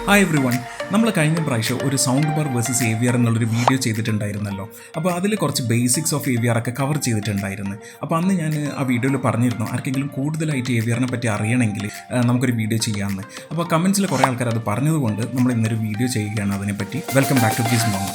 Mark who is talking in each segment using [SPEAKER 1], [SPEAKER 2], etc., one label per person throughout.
[SPEAKER 1] Hi every one. നമ്മൾ കഴിഞ്ഞ പ്രാവശ്യം ഒരു സൗണ്ട് ബാർ വേഴ്സസ് AVR എന്നുള്ളൊരു വീഡിയോ ചെയ്തിട്ടുണ്ടായിരുന്നല്ലോ. അപ്പോൾ അതിൽ കുറച്ച് ബേസിക്സ് ഓഫ് AVR ഒക്കെ കവർ ചെയ്തിട്ടുണ്ടായിരുന്നു. അപ്പോൾ അന്ന് ഞാൻ ആ വീഡിയോയിൽ പറഞ്ഞിരുന്നു ആർക്കെങ്കിലും കൂടുതലായിട്ട് AVRനെ പറ്റി അറിയണമെങ്കിൽ നമുക്കൊരു വീഡിയോ ചെയ്യാമെന്ന്. അപ്പോൾ കമൻസിൽ കുറേ ആൾക്കാർ അത് പറഞ്ഞതുകൊണ്ട് നമ്മൾ ഇന്നൊരു വീഡിയോ ചെയ്യുകയാണ് അതിനെപ്പറ്റി. വെൽക്കം ബാക്ക് ടു ദിസ് മോങ്.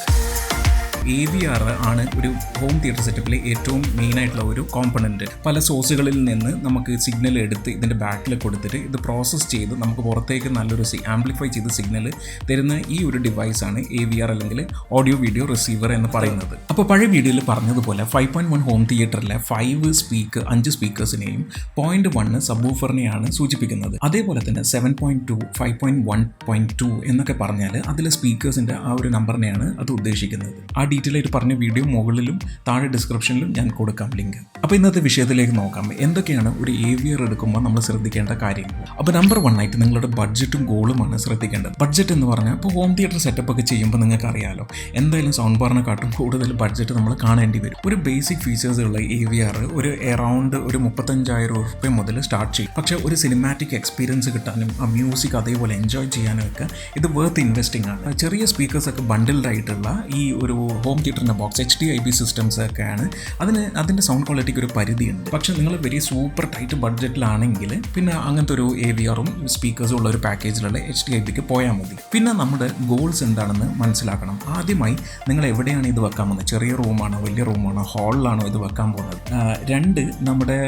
[SPEAKER 1] AVR ആണ് ഒരു ഹോം തിയേറ്റർ സെറ്റപ്പിലെ ഏറ്റവും മെയിനായിട്ടുള്ള ഒരു കോമ്പണൻറ്റ്. പല സോഴ്സുകളിൽ നിന്ന് നമുക്ക് സിഗ്നൽ എടുത്ത് ഇതിൻ്റെ ബാക്കിൽ കൊടുത്തിട്ട് ഇത് പ്രോസസ്സ് ചെയ്ത് നമുക്ക് പുറത്തേക്ക് നല്ലൊരു ആംപ്ലിഫൈ ചെയ്ത് സിഗ്നൽ തരുന്ന ഈ ഒരു ഡിവൈസാണ് AVR അല്ലെങ്കിൽ ഓഡിയോ വീഡിയോ റിസീവർ എന്ന് പറയുന്നത്. അപ്പോൾ പഴയ വീഡിയോയിൽ പറഞ്ഞതുപോലെ 5.1 ഹോം തിയേറ്ററിലെ 5 സ്പീക്കേഴ്സിനെയും 0.1 സബ്വൂഫറിനെയാണ് സൂചിപ്പിക്കുന്നത്. അതേപോലെ തന്നെ 7.2, 5.1.2 എന്നൊക്കെ പറഞ്ഞാൽ അതിലെ സ്പീക്കേഴ്സിൻ്റെ ആ ഒരു നമ്പറിനെയാണ് അത് ഉദ്ദേശിക്കുന്നത്. ആ ഡീറ്റെയിൽ ആയിട്ട് പറഞ്ഞ വീഡിയോ മുകളിലും താഴെ ഡിസ്ക്രിപ്ഷനിലും ഞാൻ കൊടുക്കാം ലിങ്ക്. അപ്പോൾ ഇന്നത്തെ വിഷയത്തിലേക്ക് നോക്കാം. എന്തൊക്കെയാണ് ഒരു AVR എടുക്കുമ്പോൾ നമ്മൾ ശ്രദ്ധിക്കേണ്ട കാര്യങ്ങൾ. അപ്പോൾ നമ്പർ 1 ആയിട്ട് നിങ്ങളുടെ ബഡ്ജറ്റും ഗോളുമാണ് ശ്രദ്ധിക്കേണ്ടത്. ബഡ്ജറ്റ് എന്ന് പറഞ്ഞാൽ ഇപ്പോൾ ഹോം തിയേറ്റർ സെറ്റപ്പ് ഒക്കെ ചെയ്യുമ്പോൾ നിങ്ങൾക്ക് അറിയാലോ, എന്തായാലും സൗണ്ട് ബാറിനെക്കാട്ടും കൂടുതൽ ബഡ്ജറ്റ് നമ്മൾ കാണേണ്ടി വരും. ഒരു ബേസിക് ഫീച്ചേഴ്സ് ഉള്ള AVR ഒരു അറൗണ്ട് ഒരു 35,000 രൂപ മുതൽ സ്റ്റാർട്ട് ചെയ്യും. പക്ഷേ ഒരു സിനിമാറ്റിക് എക്സ്പീരിയൻസ് കിട്ടാനും ആ മ്യൂസിക് അതേപോലെ എൻജോയ് ചെയ്യാനും ഒക്കെ ഇത് വർത്ത് ഇൻവെസ്റ്റിംഗ് ആണ്. ചെറിയ സ്പീക്കേഴ്സൊക്കെ ബണ്ടിൽഡ് ആയിട്ടുള്ള ഈ ഒരു ഹോം തിയേറ്ററിൻ്റെ ബോക്സ് HDIB സിസ്റ്റംസ് ഒക്കെയാണ്. അതിൻ്റെ സൗണ്ട് ക്വാളിറ്റിക്ക് ഒരു പരിധിയുണ്ട്. പക്ഷേ നിങ്ങൾ വെരി സൂപ്പർ ടൈറ്റ് ബഡ്ജറ്റിലാണെങ്കിൽ പിന്നെ അങ്ങനത്തെ ഒരു AVRും സ്പീക്കേഴ്സും ഉള്ള ഒരു പാക്കേജിലുള്ള HDIBക്ക് പോയാൽ മതി. പിന്നെ നമ്മുടെ ഗോൾസ് എന്താണെന്ന് മനസ്സിലാക്കണം. ആദ്യമായി നിങ്ങൾ എവിടെയാണ് ഇത് വെക്കാൻ പോകുന്നത്? ചെറിയ റൂമാണോ, വലിയ റൂമാണോ, ഹാളിലാണോ ഇത് വെക്കാൻ പോകുന്നത്? 2, നമ്മുടെ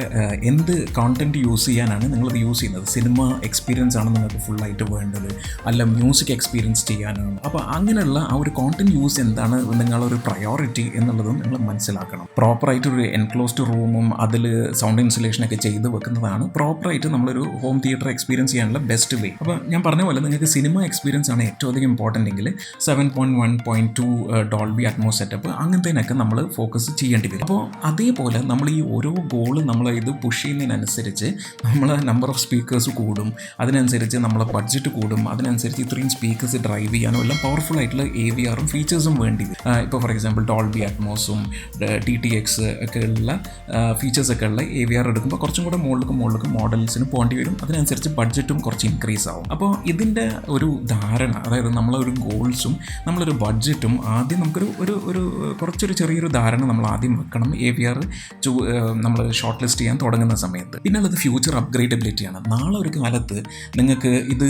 [SPEAKER 1] എന്ത് കോണ്ടന്റ് യൂസ് ചെയ്യാനാണ് നിങ്ങളിത് യൂസ് ചെയ്യുന്നത്? സിനിമ എക്സ്പീരിയൻസ് ആണ് നിങ്ങൾക്ക് ഫുള്ളായിട്ട് വേണ്ടത്, അല്ല മ്യൂസിക് എക്സ്പീരിയൻസ് ചെയ്യാനാണ്? അപ്പോൾ അങ്ങനെയുള്ള ആ ഒരു കോണ്ടന്റ് യൂസ് എന്താണ് നിങ്ങളൊരു പ്രയോറിറ്റി എന്നുള്ളതും നിങ്ങൾ മനസ്സിലാക്കണം. പ്രോപ്പറായിട്ടൊരു എൻക്ലോസ്ഡ് റൂമും അതിൽ സൗണ്ട് ഇൻസുലേഷനൊക്കെ ചെയ്ത് വെക്കുന്നതാണ് പ്രോപ്പറായിട്ട് നമ്മളൊരു ഹോം തിയേറ്റർ എക്സ്പീരിയൻസ് ചെയ്യാനുള്ള ബെസ്റ്റ് വേ. അപ്പോൾ ഞാൻ പറഞ്ഞ പോലെ നിങ്ങൾക്ക് സിനിമ എക്സ്പീരിയൻസ് ആണ് ഏറ്റവും അധികം ഇമ്പോർട്ടൻ്റ് എങ്കിൽ 7.1.2 ഡോൾബി അറ്റ്മോസ് സെറ്റപ്പ് അങ്ങനത്തേനൊക്കെ നമ്മൾ ഫോക്കസ് ചെയ്യേണ്ടി വരും. അപ്പോൾ അതേപോലെ നമ്മൾ ഈ ഓരോ ഗോള് നമ്മൾ ഇത് പുഷ് ചെയ്യുന്നതിനനുസരിച്ച് നമ്മളെ നമ്പർ ഓഫ് സ്പീക്കേഴ്സ് കൂടും, അതിനനുസരിച്ച് നമ്മളെ ബഡ്ജറ്റ് കൂടും, അതിനനുസരിച്ച് ഇത്രയും സ്പീക്കേഴ്സ് ഡ്രൈവ് ചെയ്യാനും എല്ലാം പവർഫുൾ ആയിട്ടുള്ള AVRും ഫീച്ചേഴ്സും വേണ്ടി വരും. ഇപ്പോൾ ഫോർ എക്സാമ്പിൾ ഡോൾബി അറ്റ്മോസും TTX ഒക്കെ ഉള്ള ഫീച്ചേഴ്സൊക്കെ ഉള്ള AVR എടുക്കുമ്പോൾ കുറച്ചും കൂടെ മുകളിലേക്ക് മോഡൽസിന് പോകേണ്ടി വരും. അതിനനുസരിച്ച് ബഡ്ജറ്റും കുറച്ച് ഇൻക്രീസ് ആവും. അപ്പോൾ ഇതിൻ്റെ ഒരു ധാരണ, അതായത് നമ്മളൊരു ഗോൾസും നമ്മളൊരു ബഡ്ജറ്റും ആദ്യം നമുക്കൊരു കുറച്ചൊരു ചെറിയൊരു ധാരണ നമ്മൾ ആദ്യം വെക്കണം AVR നമ്മൾ ഷോർട്ട് ലിസ്റ്റ് ചെയ്യാൻ തുടങ്ങുന്ന സമയത്ത്. പിന്നുള്ളത് ഫ്യൂച്ചർ അപ്ഗ്രേഡബിലിറ്റിയാണ്. നാളെ ഒരു കാലത്ത് നിങ്ങൾക്ക് ഇത്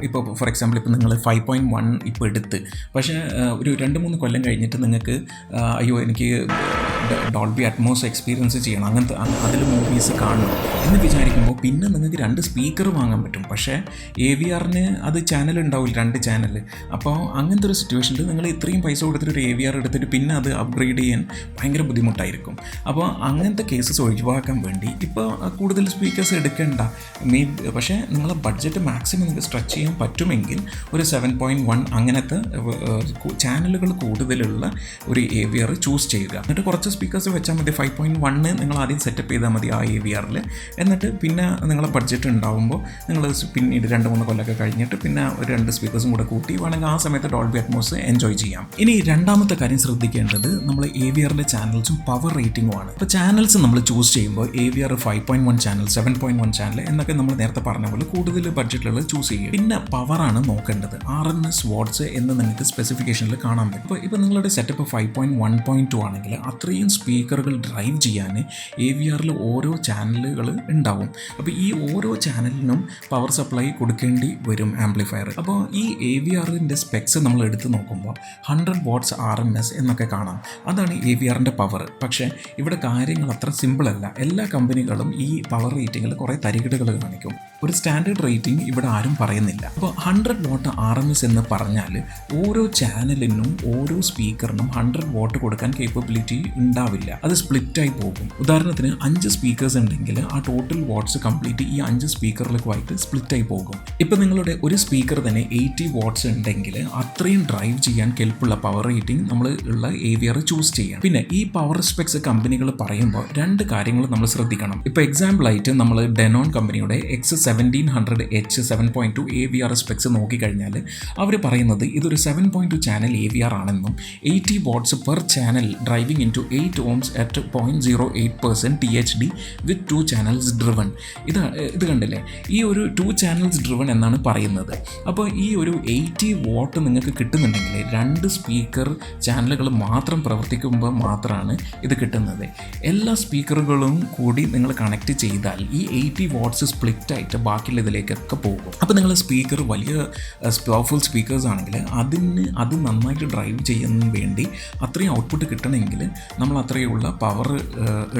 [SPEAKER 1] ഇപ്പോൾ ഫോർ എക്സാമ്പിൾ ഇപ്പോൾ നിങ്ങൾ 5.1 ഇപ്പോൾ എടുത്ത്, പക്ഷേ ഒരു 2-3 കൊല്ലം കഴിഞ്ഞിട്ട് നിങ്ങൾക്ക് അയ്യോ എനിക്ക് ഡോൾബി അറ്റ്മോസ് എക്സ്പീരിയൻസ് ചെയ്യണം, അങ്ങനത്തെ അതിൽ മൂവീസ് കാണണം എന്ന് വിചാരിക്കുമ്പോൾ പിന്നെ നിങ്ങൾക്ക് 2 സ്പീക്കർ വാങ്ങാൻ പറ്റും. പക്ഷേ AVRന് അത് ചാനൽ ഉണ്ടാവില്ല, 2 ചാനൽ. അപ്പോൾ അങ്ങനത്തെ ഒരു സിറ്റുവേഷനിൽ നിങ്ങൾ ഇത്രയും പൈസ കൊടുത്തിട്ട് ഒരു AVR എടുത്തിട്ട് പിന്നെ അത് അപ്ഗ്രേഡ് ചെയ്യാൻ ഭയങ്കര ബുദ്ധിമുട്ടായിരിക്കും. അപ്പോൾ അങ്ങനത്തെ കേസസ് ഒഴിവാക്കാൻ വേണ്ടി ഇപ്പോൾ കൂടുതൽ സ്പീക്കേഴ്സ് എടുക്കേണ്ട പക്ഷേ നിങ്ങളെ ബഡ്ജറ്റ് മാക്സിമം നിങ്ങൾക്ക് സ്ട്രെച്ച് ചെയ്യാൻ പറ്റുമെങ്കിൽ ഒരു 7.1 അങ്ങനത്തെ ചാനലുകൾ കൂടുതലുള്ള ഒരു AVR ചൂസ് ചെയ്യുക. എന്നിട്ട് കുറച്ച് സ്പീക്കേഴ്സ് വെച്ചാൽ മതി. 5.1 നിങ്ങൾ ആദ്യം സെറ്റപ്പ് ചെയ്താൽ മതി ആ AVRൽ. എന്നിട്ട് പിന്നെ നിങ്ങളെ ബഡ്ജറ്റ് ഉണ്ടാകുമ്പോൾ നിങ്ങൾ പിന്നീട് 2-3 കൊല്ലമൊക്കെ കഴിഞ്ഞിട്ട് പിന്നെ ഒരു 2 സ്പീക്കേഴ്സും കൂടെ കൂട്ടി വേണമെങ്കിൽ ആ സമയത്ത് ഡോൾബി അറ്റ്മോസ് എൻജോയ് ചെയ്യാം. ഇനി രണ്ടാമത്തെ കാര്യം ശ്രദ്ധിക്കേണ്ടത് നമ്മൾ AVRലെ ചാനൽസും പവർ റേറ്റിംഗുമാണ്. ഇപ്പോൾ ചാനൽസ് നമ്മൾ ചൂസ് ചെയ്യുമ്പോൾ AVR 5.1 ചാനൽ, 7.1 ചാനൽ എന്നൊക്കെ നമ്മൾ നേരത്തെ പറഞ്ഞ പോലെ കൂടുതൽ ബഡ്ജറ്റുകൾ ചൂസ് ചെയ്യും. പിന്നെ പവറാണ് നോക്കേണ്ടത്. RMS വാട്ട്സ് എന്ന് നിങ്ങൾക്ക് സ്പെസിഫിക്കേഷനിൽ കാണാൻ പറ്റും. ഇപ്പോൾ നിങ്ങളുടെ സെറ്റപ്പ് 5.1.2 ആണെങ്കിൽ അത്രയും സ്പീക്കറുകൾ ഡ്രൈവ് ചെയ്യാൻ AVRൽ ഓരോ ചാനലുകൾ ഉണ്ടാവും. അപ്പോൾ ഈ ഓരോ ചാനലിനും പവർ സപ്ലൈ കൊടുക്കേണ്ടി വരും ആംപ്ലിഫയർ. അപ്പോൾ ഈ AVRൻ്റെ സ്പെക്സ് നമ്മൾ എടുത്ത് നോക്കുമ്പോൾ 100 വാട്ട്സ് RMS എന്നൊക്കെ കാണാം. അതാണ് AVRൻ്റെ പവർ. പക്ഷേ ഇവിടെ കാര്യങ്ങൾ അത്ര സിമ്പിളല്ല. എല്ലാ കമ്പനികളും ഈ പവർ റേറ്റിങ്ങിൽ കുറേ തരികിടകൾ കാണിക്കും. ഒരു സ്റ്റാൻഡേർഡ് റേറ്റിംഗ് ഇവിടെ ആരും പറയുന്നില്ല. അപ്പോൾ 100 വാട്ട് RMS എന്ന് പറഞ്ഞാൽ ഓരോ ചാനലിനും ഓരോ സ്പീക്കറിനും 100 വാട്ട് കൊടുക്കാൻ കേപ്പബിലിറ്റി ഉണ്ടാവില്ല. അത് സ്പ്ലിറ്റായി പോകും. ഉദാഹരണത്തിന് 5 സ്പീക്കേഴ്സ് ഉണ്ടെങ്കിൽ ആ ടോട്ടൽ വാട്ട്സ് കംപ്ലീറ്റ് ഈ 5 സ്പീക്കറിലേക്കുമായിട്ട് സ്പ്ലിറ്റായി പോകും. ഇപ്പോൾ നിങ്ങളുടെ ഒരു സ്പീക്കർ തന്നെ 80 വാട്ട്സ് ഉണ്ടെങ്കിൽ അത്രയും ഡ്രൈവ് ചെയ്യാൻ കെൽപ്പുള്ള പവർ റേറ്റിംഗ് നമ്മൾ ഉള്ള AVR ചൂസ് ചെയ്യാം. പിന്നെ ഈ പവർ സ്പെക്സ് കമ്പനികൾ പറയുമ്പോൾ 2 കാര്യങ്ങൾ നമ്മൾ ശ്രദ്ധിക്കണം. ഇപ്പോൾ എക്സാമ്പിളായിട്ട് നമ്മൾ ഡെനോൺ കമ്പനിയുടെ XS 1700H 7.2 AVR സ്പെക്സ് നോക്കിക്കഴിഞ്ഞാൽ അവർ പറയുന്നത് ഇതൊരു 7.2 ചാനൽ AVR ആണെന്നും 80 watts per channel driving in to 8 ohms at 0.08% THD with 2 channels driven. ഇത് കണ്ടില്ലേ, ഈ ഒരു 2 ചാനൽസ് ഡ്രിവൺ എന്നാണ് പറയുന്നത്. അപ്പോൾ ഈ ഒരു 80 വാട്ട് നിങ്ങൾക്ക് കിട്ടുന്നുണ്ടെങ്കിൽ 2 സ്പീക്കർ ചാനലുകൾ മാത്രം പ്രവർത്തിക്കുമ്പോൾ മാത്രമാണ് ഇത് കിട്ടുന്നത്. എല്ലാ സ്പീക്കറുകളും കൂടി നിങ്ങൾ കണക്ട് ചെയ്താൽ ഈ 80 വാട്ട്സ് സ്പ്ലിറ്റ് ആയിട്ട് ബാക്കിയുള്ള ഇതിലേക്കൊക്കെ പോകും. അപ്പോൾ നിങ്ങൾ സ്പീക്കർ വലിയ പവർഫുൾ സ്പീക്കേഴ്സ് ആണെങ്കിൽ അത് നന്നായിട്ട് ഡ്രൈവ് ചെയ്യുന്നതിന് വേണ്ടി അത്രയും ഔട്ട്പുട്ട് കിട്ടണമെങ്കിൽ നമ്മൾ അത്രയുള്ള പവർ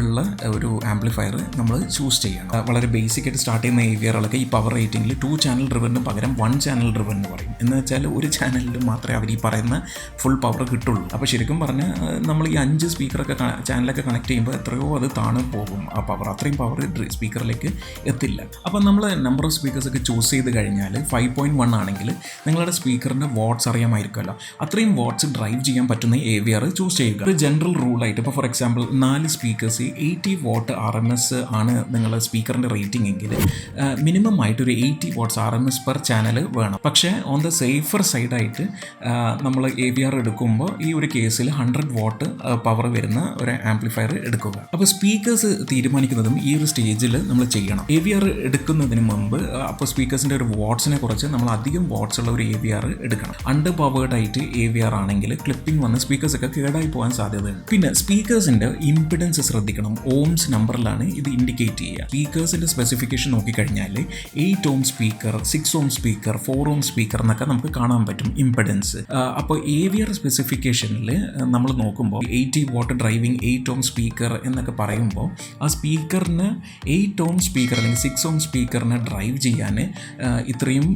[SPEAKER 1] ഉള്ള ഒരു ആംപ്ലിഫയർ നമ്മൾ ചൂസ് ചെയ്യണം. വളരെ ബേസിക് ആയിട്ട് സ്റ്റാർട്ട് ചെയ്യുന്ന AVRകളൊക്കെ ഈ പവർ റേറ്റിംഗിൽ 2 ചാനൽ ഡ്രിവണിന് പകരം 1 ചാനൽ ഡ്രിവൺ എന്ന് പറയും. എന്ന് വെച്ചാൽ ഒരു ചാനലിൽ മാത്രമേ അവർ ഈ പറയുന്ന ഫുൾ പവർ കിട്ടുള്ളൂ. അപ്പോൾ ശരിക്കും പറഞ്ഞാൽ നമ്മൾ ഈ 5 സ്പീക്കറൊക്കെ ചാനലൊക്കെ കണക്ട് ചെയ്യുമ്പോൾ എത്രയോ അത് താണു പോകും. ആ പവർ അത്രയും പവർ സ്പീക്കറിലേക്ക് എത്തില്ല. അപ്പോൾ നമ്മൾ നമ്പർ ഓഫ് സ്പീക്കേഴ്സൊക്കെ ചൂസ് ചെയ്ത് കഴിഞ്ഞാൽ 5.1 ആണെങ്കിൽ നിങ്ങളുടെ സ്പീക്കറിൻ്റെ വാട്ട്സ് അറിയാമായിരിക്കുമല്ലോ. അത്രയും വാട്ട്സ് ഡ്രൈവ് ചെയ്യാൻ പറ്റുന്ന AVR ചൂസ് ചെയ്യുക. ഒരു ജനറൽ റൂളായിട്ട് ഇപ്പോൾ for example 4 speakers 80 what RMS ആണ് നിങ്ങളുടെ സ്പീക്കറിൻ്റെ റേറ്റിംഗ് എങ്കിൽ മിനിമം ആയിട്ട് ഒരു 80 വാട്ട്സ് RMS പെർ ചാനൽ വേണം. പക്ഷേ ഓൺ ദ സേഫർ സൈഡായിട്ട് നമ്മൾ AVR എടുക്കുമ്പോൾ ഈ ഒരു കേസിൽ 100 വാട്ട് പവർ വരുന്ന ഒരു ആംപ്ലിഫയർ എടുക്കുക. അപ്പോൾ സ്പീക്കേഴ്സ് തീരുമാനിക്കുന്നതും ഈ ഒരു സ്റ്റേജിൽ നമ്മൾ ചെയ്യണം. AVR എടുക്കുന്നതിന് മുമ്പ് അപ്പോൾ സ്പീക്കേഴ്സിൻ്റെ ഒരു വാട്ട്സിനെ കുറിച്ച് നമ്മൾ അധികം വാട്ട്സ് ഉള്ള ഒരു AVR എടുക്കണം. അണ്ടർ പവേർഡ് ആയിട്ട് AVR ആണെങ്കിൽ ക്ലിപ്പിംഗ് വന്ന് സ്പീക്കേഴ്സൊക്കെ കേടായി പോകാൻ സാധ്യതയുണ്ട്. പിന്നെ സ്പീക്കേഴ്സിൻ്റെ ഇംപിഡൻസ് ശ്രദ്ധിക്കണം. ഓംസ് നമ്പറിലാണ് ഇത് ഇൻഡിക്കേറ്റ് ചെയ്യുക. സ്പീക്കേഴ്സിൻ്റെ സ്പെസിഫിക്കേഷൻ നോക്കിക്കഴിഞ്ഞാൽ 8 ohm speaker, 6 ohm speaker, 4 ohm speaker എന്നൊക്കെ നമുക്ക് കാണാൻ പറ്റും ഇംപിഡൻസ്. അപ്പോൾ AVR സ്പെസിഫിക്കേഷനിൽ നമ്മൾ നോക്കുമ്പോൾ 80 വാട്ട് ഡ്രൈവിംഗ് 8 ohm സ്പീക്കർ എന്നൊക്കെ പറയുമ്പോൾ ആ സ്പീക്കറിന് 8 ohm സ്പീക്കർ അല്ലെങ്കിൽ 6 ohm സ്പീക്കറിനെ ഡ്രൈവ് ചെയ്യാൻ ഇത്രയും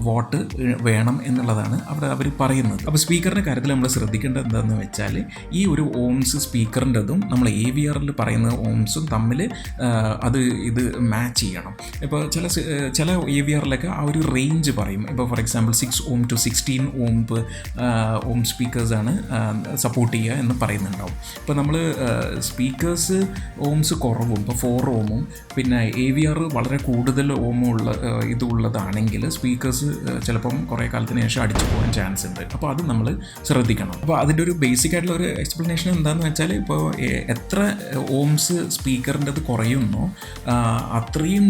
[SPEAKER 1] വാട്ട് വേണം എന്നുള്ളതാണ് അവിടെ അവർ പറയുന്നത്. അപ്പോൾ സ്പീക്കറിൻ്റെ കാര്യത്തിൽ നമ്മൾ ശ്രദ്ധിക്കേണ്ടത് എന്താണെന്ന് വെച്ചാൽ ഈ ഒരു ഓംസ് സ്പീക്കറിൻ്റെതും നമ്മൾ AVRൽ പറയുന്ന ഓംസും തമ്മിൽ ഇത് മാച്ച് ചെയ്യണം. ഇപ്പോൾ ചില AVRലൊക്കെ ആ ഒരു റേഞ്ച് പറയും. ഇപ്പോൾ for example 6 ohm to 16 ohm സ്പീക്കേഴ്സാണ് സപ്പോർട്ട് ചെയ്യുക എന്ന് പറയുന്നുണ്ടാവും. ഇപ്പോൾ നമ്മൾ സ്പീക്കേഴ്സ് ഓംസ് കുറവും ഇപ്പോൾ 4 ohmഉം പിന്നെ AVR വളരെ കൂടുതൽ ഓമുള്ള ഇതുള്ളതാണെങ്കിൽ സ്പീക്കേഴ്സ് ചിലപ്പം കുറേ കാലത്തിന് ശേഷം അടിച്ചു പോകാൻ ചാൻസ് ഉണ്ട്. അപ്പോൾ അത് നമ്മൾ ശ്രദ്ധിക്കണം. അപ്പോൾ അതിൻ്റെ ഒരു ബേസിക് ആയിട്ടുള്ള ഒരു എക്സ്പ്ലനേഷൻ എന്താണെന്ന് വെച്ചാൽ ഇപ്പോൾ എത്ര ഓംസ് സ്പീക്കറിൻ്റെത് കുറയുന്നോ അത്രയും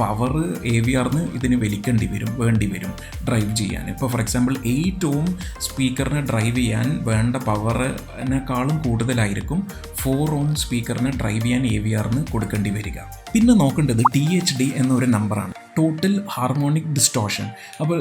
[SPEAKER 1] പവർ AVRന് ഇതിന് വേണ്ടി വരും ഡ്രൈവ് ചെയ്യാൻ. ഇപ്പോൾ ഫോർ എക്സാമ്പിൾ 8 ohm സ്പീക്കറിനെ ഡ്രൈവ് ചെയ്യാൻ വേണ്ട പവറിനേക്കാളും കൂടുതലായിരിക്കും 4 ohm സ്പീക്കറിനെ ഡ്രൈവ് ചെയ്യാൻ AVRന് കൊടുക്കേണ്ടി വരിക. പിന്നെ നോക്കേണ്ടത് THD എന്നൊരു നമ്പറാണ്, ടോട്ടൽ ഹാർമോണിക് ഡിസ്റ്റോർഷൻ. അപ്പോൾ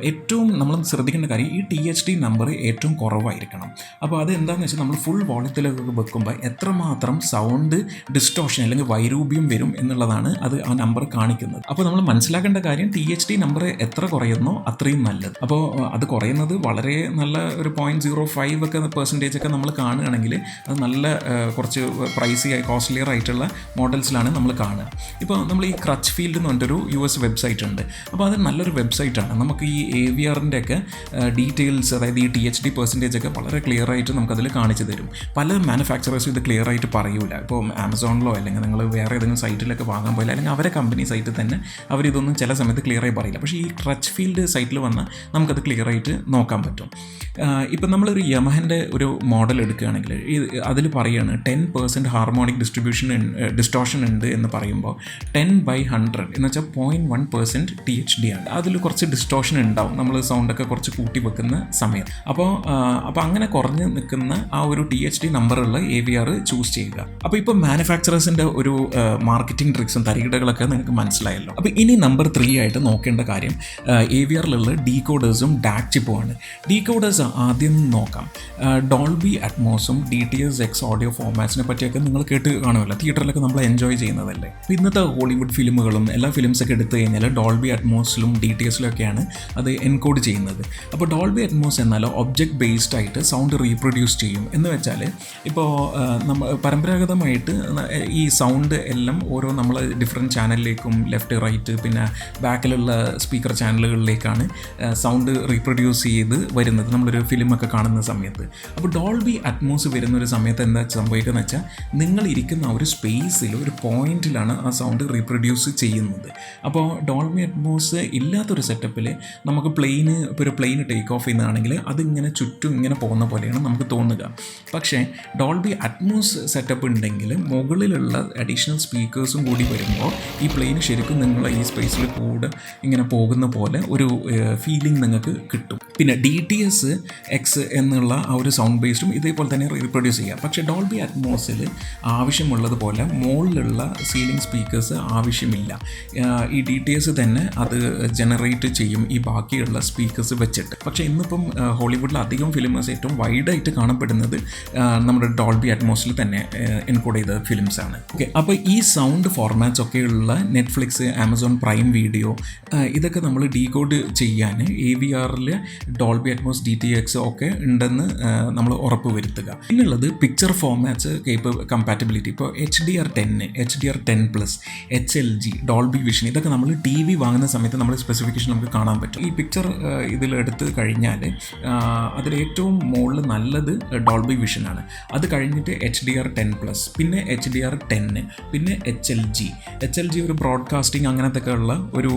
[SPEAKER 1] ഏറ്റവും നമ്മൾ ശ്രദ്ധിക്കേണ്ട കാര്യം ഈ THD നമ്പർ ഏറ്റവും കുറവായിരിക്കണം. അപ്പോൾ അത് എന്താണെന്ന് വെച്ചാൽ നമ്മൾ ഫുൾ വോളിയത്തിലൊക്കെ വെക്കുമ്പോൾ എത്രമാത്രം സൗണ്ട് ഡിസ്റ്റോർഷൻ അല്ലെങ്കിൽ വൈരൂപ്യം വരും എന്നുള്ളതാണ് അത് ആ നമ്പർ കാണിക്കുന്നത്. അപ്പോൾ നമ്മൾ മനസ്സിലാക്കേണ്ട കാര്യം THD നമ്പർ എത്ര കുറയുന്നോ അത്രയും നല്ലത്. അപ്പോൾ അത് കുറയുന്നത് വളരെ നല്ല ഒരു 0.05 ഒക്കെ % നമ്മൾ കാണുകയാണെങ്കിൽ അത് നല്ല കുറച്ച് കോസ്റ്റ്ലിയർ ആയിട്ടുള്ള മോഡൽസിലാണ് നമ്മൾ കാണുക. ഇപ്പോൾ നമ്മൾ ഈ ക്രച്ച് ഫീൽഡ് എന്ന് പറഞ്ഞിട്ടൊരു US വെബ്സൈറ്റ് ഉണ്ട്. അപ്പോൾ അത് നല്ലൊരു വെബ്സൈറ്റാണ്. നമുക്ക് ഈ AVRൻ്റെ ഒക്കെ ഡീറ്റെയിൽസ്, അതായത് ഈ THD % ഒക്കെ വളരെ ക്ലിയർ ആയിട്ട് നമുക്കതിൽ കാണിച്ചു തരും. പല മാനുഫാക്ചറേഴ്സും ഇത് ക്ലിയർ ആയിട്ട് പറയൂല. ഇപ്പോൾ ആമസോണിലോ അല്ലെങ്കിൽ നിങ്ങൾ വേറെ ഏതെങ്കിലും സൈറ്റിലൊക്കെ വാങ്ങാൻ പോയില്ല, അല്ലെങ്കിൽ അവരെ കമ്പനി സൈറ്റിൽ തന്നെ അവരിതൊന്നും ചില സമയത്ത് ക്ലിയർ ആയി പറയില്ല. പക്ഷേ ഈ ക്രച്ച് ഫീൽഡ് സൈറ്റിൽ വന്നാൽ നമുക്കത് ക്ലിയർ ആയിട്ട് നോക്കാൻ പറ്റും. ഇപ്പം നമ്മളൊരു യമഹൻ്റെ ഒരു മോഡൽ എടുക്കുകയാണെങ്കിൽ അതിൽ പറയുകയാണ് 10% ഹാർമോണിക് ഡിസ്റ്റോർഷൻ ഉണ്ട് എന്ന് പറയുമ്പോൾ 10/100 എന്ന് വെച്ചാൽ 0.1% THD ആണ്. അതിൽ കുറച്ച് ഡിസ്റ്റോർഷൻ ഉണ്ടാവും നമ്മൾ സൗണ്ടൊക്കെ കുറച്ച് കൂട്ടി വെക്കുന്ന സമയത്ത്. അപ്പോൾ അങ്ങനെ കുറഞ്ഞ് നിൽക്കുന്ന ആ ഒരു THD നമ്പറുള്ള AVR ചൂസ് ചെയ്യുക. അപ്പോൾ ഇപ്പോൾ മാനുഫാക്ചറേഴ്സിൻ്റെ ഒരു മാർക്കറ്റിംഗ് ട്രിക്സും തരികിടകളൊക്കെ നിങ്ങൾക്ക് മനസ്സിലായല്ലോ. അപ്പോൾ ഇനി നമ്പർ 3 ആയിട്ട് നോക്കേണ്ട കാര്യം AVRലുള്ള ഡീകോഡേഴ്സും DAC ചിപ്പുമാണ്. ഡീകോഡേഴ്സ് ആദ്യം നോക്കാം. ഡോൾബി അറ്റ്മോസും DTS-X ഓഡിയോ ഫോർമാറ്റ്സിനെ പറ്റിയൊക്കെ നിങ്ങൾ കേട്ട് കാണുമല്ലോ, തിയേറ്ററിലൊക്കെ നമ്മൾ എൻജോയ് ചെയ്യുന്നതല്ലേ. അപ്പോൾ ഇന്നത്തെ ഹോളിവുഡ് ഫിലിമുകളും എല്ലാ ഫിലിംസൊക്കെ എടുത്തു കഴിഞ്ഞാൽ ഡോൾബി അറ്റ്മോസിലും DTS-ലൊക്കെയാണ് അത് എൻകോഡ് ചെയ്യുന്നത്. അപ്പോൾ ഡോൾബി അറ്റ്മോസ് എന്നാൽ ഒബ്ജക്റ്റ് ബേസ്ഡ് ആയിട്ട് സൗണ്ട് റീപ്രൊഡ്യൂസ് ചെയ്യും. എന്ന് വെച്ചാൽ ഇപ്പോൾ നമ്മൾ പരമ്പരാഗതമായിട്ട് ഈ സൗണ്ട് എല്ലാം ഓരോ നമ്മൾ ഡിഫറെൻറ്റ് ചാനലിലേക്കും ലെഫ്റ്റ് റൈറ്റ് പിന്നെ ബാക്കിലുള്ള സ്പീക്കർ ചാനലുകളിലേക്കാണ് സൗണ്ട് റീപ്രൊഡ്യൂസ് ചെയ്ത് വരുന്നത് നമ്മളൊരു ഫിലിമൊക്കെ കാണുന്ന സമയത്ത്. അപ്പോൾ ഡോൾബി അറ്റ്മോസ് വരുന്നൊരു സമയത്ത് എന്താ സംഭവിക്കുന്നത് വെച്ചാൽ നിങ്ങൾ ഇരിക്കുന്ന ആ ഒരു സ്പേസിൽ ഒരു പോയിന്റിലാണ് ആ സൗണ്ട് റീപ്രൊഡ്യൂസ് ചെയ്യുന്നത്. അപ്പോൾ ഡോൾബി അറ്റ്മോസ് ഇല്ലാത്തൊരു സെറ്റപ്പിൽ നമുക്ക് ഇപ്പോൾ ഒരു പ്ലെയിൻ ടേക്ക് ഓഫ് ചെയ്യുന്നതാണെങ്കിൽ അതിങ്ങനെ ചുറ്റും ഇങ്ങനെ പോകുന്ന പോലെയാണ് നമുക്ക് തോന്നുക. പക്ഷേ ഡോൾബി അറ്റ്മോസ് സെറ്റപ്പ് ഉണ്ടെങ്കിൽ മുകളിലുള്ള അഡീഷണൽ സ്പീക്കേഴ്സും കൂടി വരുമ്പോൾ ഈ പ്ലെയിന് ശരിക്കും നിങ്ങൾ ഈ സ്പേസിൽ കൂടെ ഇങ്ങനെ പോകുന്ന പോലെ ഒരു ഫീലിംഗ് നിങ്ങൾക്ക് കിട്ടും. പിന്നെ DTS X എന്നുള്ള ആ ഒരു സൗണ്ട് ബേസ്ഡും ഇതേപോലെ തന്നെ റീപ്രൊഡ്യൂസ് ചെയ്യാം. പക്ഷേ ഡോൾബി അറ്റ്മോസിൽ ആവശ്യമുള്ളതുപോലെ മുകളിലുള്ള സീലിംഗ് സ്പീക്കേഴ്സ് ആവശ്യമില്ല. ഈ DTS തന്നെ അത് ജനറേറ്റ് ചെയ്യും ഈ ബാക്കിയുള്ള സ്പീക്കേഴ്സ് വെച്ചിട്ട്. പക്ഷേ ഇന്നിപ്പം ഹോളിവുഡിൽ അധികം ഫിലിംസ് ഏറ്റവും വൈഡായിട്ട് കാണപ്പെടുന്നത് നമ്മുടെ ഡോൾബി അറ്റ്മോസിൽ തന്നെ എൻകോഡ് ചെയ്ത ഫിലിംസാണ്. ഓക്കെ, അപ്പോൾ ഈ സൗണ്ട് ഫോർമാറ്റ്സ് ഒക്കെയുള്ള നെറ്റ്ഫ്ലിക്സ്, ആമസോൺ പ്രൈം വീഡിയോ ഇതൊക്കെ നമ്മൾ ഡീകോഡ് ചെയ്യാൻ AVRൽ ഡോൾബി അറ്റ്മോസ് DTX ഒക്കെ ഉണ്ടെന്ന് നമ്മൾ ഉറപ്പ് വരുത്തുക. പിന്നുള്ളത് പിക്ചർ ഫോർമാറ്റ്സ് കമ്പാറ്റബിലിറ്റി. ഇപ്പോൾ HDR10, HDR10+, HLG, Dolby vision ഇതൊക്കെ നമ്മൾ TV വാങ്ങുന്ന സമയത്ത് നമ്മൾ സ്പെസിഫിക്കേഷൻ നമുക്ക് കാണാൻ പറ്റും. ഈ പിക്ചർ ഇതിലെടുത്ത് കഴിഞ്ഞാൽ അതിലേറ്റവും മുകളിൽ നല്ലത് ഡോൾബി വിഷനാണ്. അത് കഴിഞ്ഞിട്ട് HDR10+, പിന്നെ HDR10, പിന്നെ HLG ഒരു ബ്രോഡ്കാസ്റ്റിംഗ് അങ്ങനത്തെ ഒക്കെ ഉള്ള ഒരു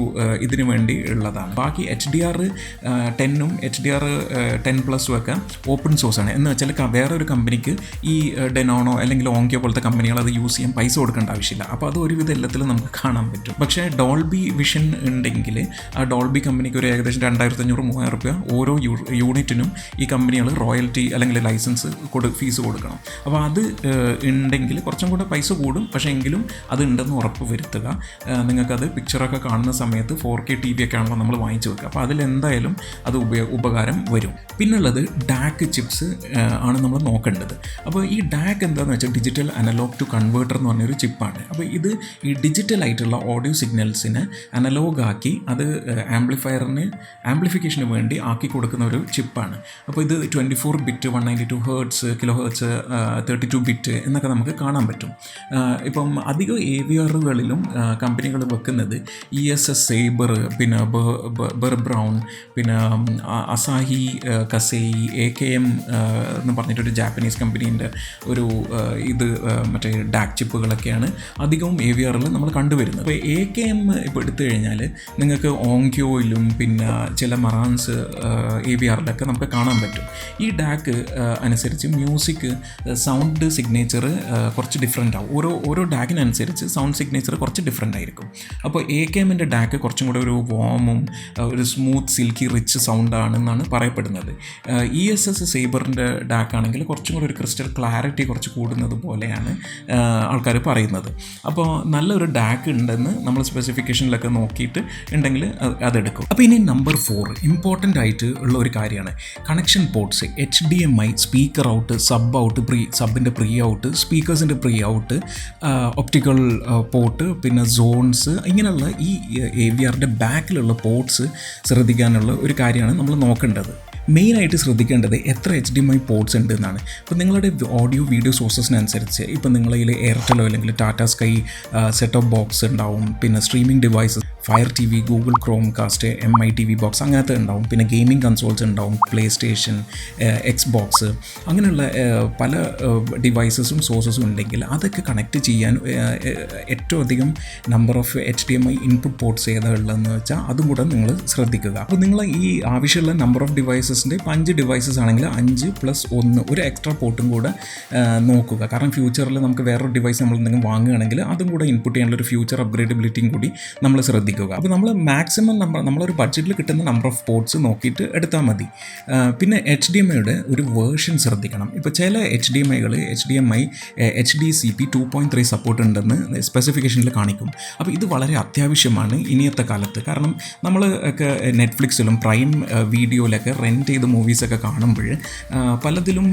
[SPEAKER 1] ഇതിനു വേണ്ടി ഉള്ളതാണ്. ബാക്കി HDR10ഉം HDR10+ ഒക്കെ ഓപ്പൺ സോഴ്സാണ്. എന്ന് വെച്ചാൽ വേറൊരു കമ്പനിക്ക് ഈ ഡെനോണോ അല്ലെങ്കിൽ ഓങ്കിയോ പോലത്തെ കമ്പനികൾ അത് യൂസ് ചെയ്യാൻ പൈസ കൊടുക്കേണ്ട ആവശ്യമില്ല. അപ്പോൾ അത് ഒരുവിധ എല്ലാത്തിലും നമുക്ക് കാണാൻ പറ്റും. പക്ഷേ ഡോൾബി വിഷൻ ഉണ്ടെങ്കിൽ ആ ഡോൾബി കമ്പനിക്ക് ഒരു ഏകദേശം 2500-3000 രൂപ ഓരോ യൂണിറ്റിനും ഈ കമ്പനികൾ റോയൽറ്റി അല്ലെങ്കിൽ ലൈസൻസ് ഫീസ് കൊടുക്കണം. അപ്പോൾ അത് ഉണ്ടെങ്കിൽ കുറച്ചും കൂടെ പൈസ കൂടും. പക്ഷേ എങ്കിലും അത് ഉണ്ടെന്ന് ഉറപ്പ് വരുത്തുക. നിങ്ങൾക്കത് പിക്ചറൊക്കെ കാണുന്ന സമയത്ത് 4K TV ഒക്കെ ആണല്ലോ നമ്മൾ വാങ്ങിച്ചു വെക്കുക. അപ്പോൾ അതിലെന്തായാലും അത് ഉപകാരം വരും. പിന്നുള്ളത് DAC ചിപ്സ് ആണ് നമ്മൾ നോക്കേണ്ടത്. അപ്പോൾ ഈ DAC എന്താണെന്ന് വെച്ചാൽ ഡിജിറ്റൽ അനലോഗ് ടു കൺവേർട്ടർ എന്ന് പറഞ്ഞൊരു ചിപ്പാണ്. അപ്പോൾ ഇത് ഈ ഡിജിറ്റലായിട്ടുള്ള ഓഡിയോ സിഗ്നൽസിനെ അനലോഗ് ആക്കി അത് ആംപ്ലിഫിക്കേഷന് വേണ്ടി ആക്കി കൊടുക്കുന്ന ഒരു ചിപ്പാണ്. അപ്പോൾ ഇത് 24 ബിറ്റ്, 192 Hz, kHz, 32 ബിറ്റ് എന്നൊക്കെ നമുക്ക് കാണാൻ പറ്റും. ഇപ്പം അധികം AVRകളിലും കമ്പനികൾ വെക്കുന്നത് ESS സേബർ, പിന്നെ ബെർ ബ്രൗൺ, പിന്നെ അസാഹി കസേയി, AKM എന്ന് പറഞ്ഞിട്ടൊരു ജാപ്പനീസ് കമ്പനീൻ്റെ ഒരു മറ്റേ DAC ചിപ്പുകളൊക്കെയാണ് അധികവും AVRൽ നമ്മൾ കണ്ടുവരുന്നത്. അപ്പോൾ AKM ഇപ്പോൾ എടുത്തു കഴിഞ്ഞാൽ നിങ്ങൾക്ക് ഓങ്കിയോയിലും പിന്നെ ചില മറാൻസ് AVRലൊക്കെ നമുക്ക് കാണാൻ പറ്റും. ഈ DAC അനുസരിച്ച് മ്യൂസിക് സൗണ്ട് സിഗ്നേച്ചർ കുറച്ച് ഡിഫറെൻ്റ് ആവും. ഓരോ DACിനനുസരിച്ച് സൗണ്ട് സിഗ്നേച്ചർ കുറച്ച് ഡിഫറെൻ്റ് ആയിരിക്കും. അപ്പോൾ AKMൻ്റെ DAC കുറച്ചും കൂടെ ഒരു വാമും ഒരു സ്മൂത്ത് സിൽക്കി റിച്ച് സൗണ്ടാണെന്നാണ് പറയപ്പെടുന്നത്. ESS സേബറിൻ്റെ DAC ആണെങ്കിൽ കുറച്ചും കൂടെ ഒരു ക്രിസ്റ്റൽ ക്ലാരിറ്റി കുറച്ച് കൂടുന്നത് പോലെയാണ് ആൾക്കാർ പറയുന്നത്. അപ്പോൾ നല്ലൊരു DAC ഉണ്ടെന്ന് നമ്മൾ സ്പെസിഫിക്കേഷനിലൊക്കെ നോക്കിയിട്ട് ഉണ്ടെങ്കിൽ അതെടുക്കും. അപ്പോൾ ഇനി നമ്പർ 4 ഇമ്പോർട്ടൻ്റ് ആയിട്ട് ഉള്ള ഒരു കാര്യമാണ് connection ports. HDMI, speaker out, sub out, സബിൻ്റെ പ്രീ ഔട്ട്, സ്പീക്കേഴ്സിൻ്റെ പ്രീ ഔട്ട്, ഒപ്റ്റിക്കൽ പോർട്ട്, പിന്നെ സോൺസ്, ഇങ്ങനെയുള്ള ഈ AVRൻ്റെ ബാക്കിലുള്ള പോർട്ട്സ് ശ്രദ്ധിക്കാനുള്ള ഒരു കാര്യമാണ് നമ്മൾ നോക്കേണ്ടത്. മെയിനായിട്ട് ശ്രദ്ധിക്കേണ്ടത് എത്ര HDMI പോർട്ട്സ് ഉണ്ട് എന്നാണ്. ഇപ്പോൾ നിങ്ങളുടെ ഓഡിയോ വീഡിയോ സോഴ്സസിനനുസരിച്ച് ഇപ്പോൾ നിങ്ങളതിൽ എയർടെലോ അല്ലെങ്കിൽ Tata sky set of box ഉണ്ടാവും, പിന്നെ streaming devices fire TV, Google Chromecast, MI TV box അങ്ങനത്തെ ഉണ്ടാവും, പിന്നെ ഗെയിമിംഗ് കൺസോൾസ് ഉണ്ടാവും, പ്ലേ സ്റ്റേഷൻ, Xbox, അങ്ങനെയുള്ള പല ഡിവൈസസും സോഴ്സസും ഉണ്ടെങ്കിൽ അതൊക്കെ കണക്ട് ചെയ്യാൻ ഏറ്റവും അധികം number of HDMI input ports ഏതാണെന്ന് വെച്ചാൽ അതും കൂടെ നിങ്ങൾ ശ്രദ്ധിക്കുക. അപ്പോൾ നിങ്ങൾ ഈ ആവശ്യമുള്ള നമ്പർ ഓഫ് ഡിവൈസസിൻ്റെ 5 ഡിവൈസസ് ആണെങ്കിൽ 5 + 1 ഒരു എക്സ്ട്രാ പോർട്ടും കൂടെ നോക്കുക. കാരണം ഫ്യൂച്ചറിൽ നമുക്ക് വേറൊരു ഡിവൈസ് നമ്മൾ എന്തെങ്കിലും വാങ്ങുകയാണെങ്കിൽ അതും കൂടെ ഇൻപുട്ട് ചെയ്യാനുള്ളൊരു ഫ്യൂച്ചർ അപ്ഗ്രേഡബിലിറ്റിയും കൂടി നമ്മൾ ശ്രദ്ധിക്കുക. അപ്പോൾ നമ്മൾ മാക്സിമം നമ്മളൊരു ബഡ്ജറ്റിൽ കിട്ടുന്ന നമ്പർ ഓഫ് പോർട്ട്സ് നോക്കിയിട്ട് എടുത്താൽ മതി. പിന്നെ HDMIയുടെ ഒരു വേർഷൻ ശ്രദ്ധിക്കണം. ഇപ്പോൾ ചില HDMIകൾ HDMI HDCP 2.3 സപ്പോർട്ട് ഉണ്ടെന്ന് സ്പെസിഫിക്കേഷനിൽ കാണിക്കും. അപ്പോൾ ഇത് വളരെ അത്യാവശ്യമാണ് ഇനിയത്തെ കാലത്ത്. കാരണം നമ്മൾ ഒക്കെ നെറ്റ്ഫ്ലിക്സിലും പ്രൈം വീഡിയോയിലൊക്കെ റെൻറ്റ് ചെയ്ത് മൂവീസൊക്കെ കാണുമ്പോൾ പലതിലും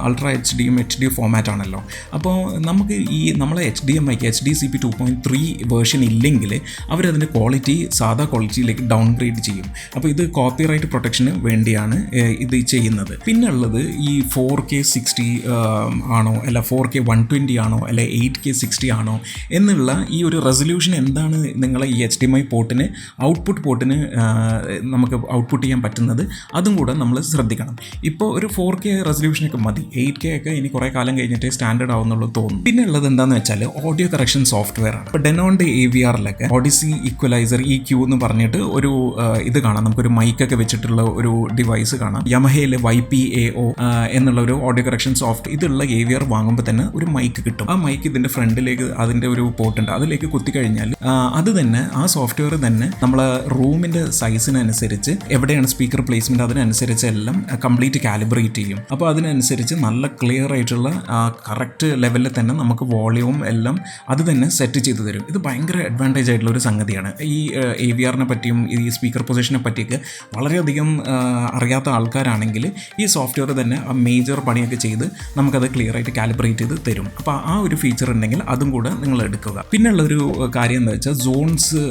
[SPEAKER 1] അൾട്രാ HD ഫോമാറ്റ് ആണല്ലോ. അപ്പോൾ നമുക്ക് നമ്മളെ HDMIക്ക് HDCP 2.3 വേർഷൻ ഇല്ലെങ്കിൽ അവരതിൻ്റെ ക്വാളിറ്റി സാധാ ക്വാളിറ്റിയിലേക്ക് ഡൗൺഗ്രേഡ് ചെയ്യും. അപ്പോൾ ഇത് കോപ്പിറൈറ്റ് പ്രൊട്ടക്ഷന് വേണ്ടിയാണ് ഇത് ചെയ്യുന്നത്. പിന്നെ ഉള്ളത് ഈ 4K 60 ആണോ അല്ല 4K 120 ആണോ അല്ല 8K 60 ആണോ എന്നുള്ള ഈ ഒരു റെസൊല്യൂഷൻ എന്താണ് നിങ്ങളെ ഈ HDMI പോർട്ടിന് ഔട്ട്പുട്ട് പോർട്ടിന് നമുക്ക് ഔട്ട്പുട്ട് ചെയ്യാൻ പറ്റുന്നത് അതും കൂടെ നമ്മൾ ശ്രദ്ധിക്കണം. ഇപ്പോൾ ഒരു 4K റെസൊല്യൂഷനൊക്കെ മതി, 8K ഒക്കെ ഇനി കുറേ കാലം കഴിഞ്ഞിട്ട് സ്റ്റാൻഡേർഡ് ആവുന്നുള്ളത് തോന്നും. പിന്നെ ഉള്ളത് എന്താണെന്ന് വെച്ചാൽ ഓഡിയോ കറക്ഷൻ സോഫ്റ്റ്വെയർ ആണ്. ഇപ്പോൾ ഡെനോണിൻ്റെ AVRലൊക്കെ ഓഡിസി, ഈക്വലൈസർ, ഇക്വലൈസർ EQ എന്ന് പറഞ്ഞിട്ട് ഒരു ഇത് കാണാം. നമുക്കൊരു മൈക്കൊക്കെ വെച്ചിട്ടുള്ള ഒരു ഡിവൈസ് കാണാം. യമഹയിലെ YPAO എന്നുള്ള ഒരു ഓഡിയോ കറക്ഷൻ സോഫ്റ്റ് ഇതുള്ള AVR വാങ്ങുമ്പോൾ തന്നെ ഒരു മൈക്ക് കിട്ടും. ആ മൈക്ക് ഇതിൻ്റെ ഫ്രണ്ടിലേക്ക് അതിൻ്റെ ഒരു പോർട്ടുണ്ട്, അതിലേക്ക് കുത്തി കഴിഞ്ഞാൽ അത് തന്നെ ആ സോഫ്റ്റ്വെയർ തന്നെ നമ്മളെ റൂമിൻ്റെ സൈസിനനുസരിച്ച് എവിടെയാണ് സ്പീക്കർ പ്ലേസ്മെൻറ്റ് അതിനനുസരിച്ച് എല്ലാം കംപ്ലീറ്റ് കാലിബ്രേറ്റ് ചെയ്യും. അപ്പോൾ അതിനനുസരിച്ച് നല്ല ക്ലിയർ ആയിട്ടുള്ള കറക്റ്റ് ലെവലിൽ തന്നെ നമുക്ക് വോളിയവും എല്ലാം അത് തന്നെ സെറ്റ് ചെയ്ത് തരും. ഇത് ഭയങ്കര അഡ്വാൻറ്റേജ് ആയിട്ടുള്ള ഒരു സംഗതിയാണ്. ഈ AVRനെ പറ്റിയും ഈ സ്പീക്കർ പൊസിഷനെ പറ്റിയൊക്കെ വളരെയധികം അറിയാത്ത ആൾക്കാരാണെങ്കിൽ ഈ സോഫ്റ്റ്വെയർ തന്നെ ആ മേജർ പണിയൊക്കെ ചെയ്ത് നമുക്കത് ക്ലിയർ ആയിട്ട് കാലിബ്രേറ്റ് ചെയ്ത് തരും. അപ്പോൾ ആ ഒരു ഫീച്ചർ ഉണ്ടെങ്കിൽ അതും കൂടെ നിങ്ങൾ എടുക്കുക. പിന്നെയുള്ളൊരു കാര്യം എന്താ വെച്ചാൽ സോൺസ്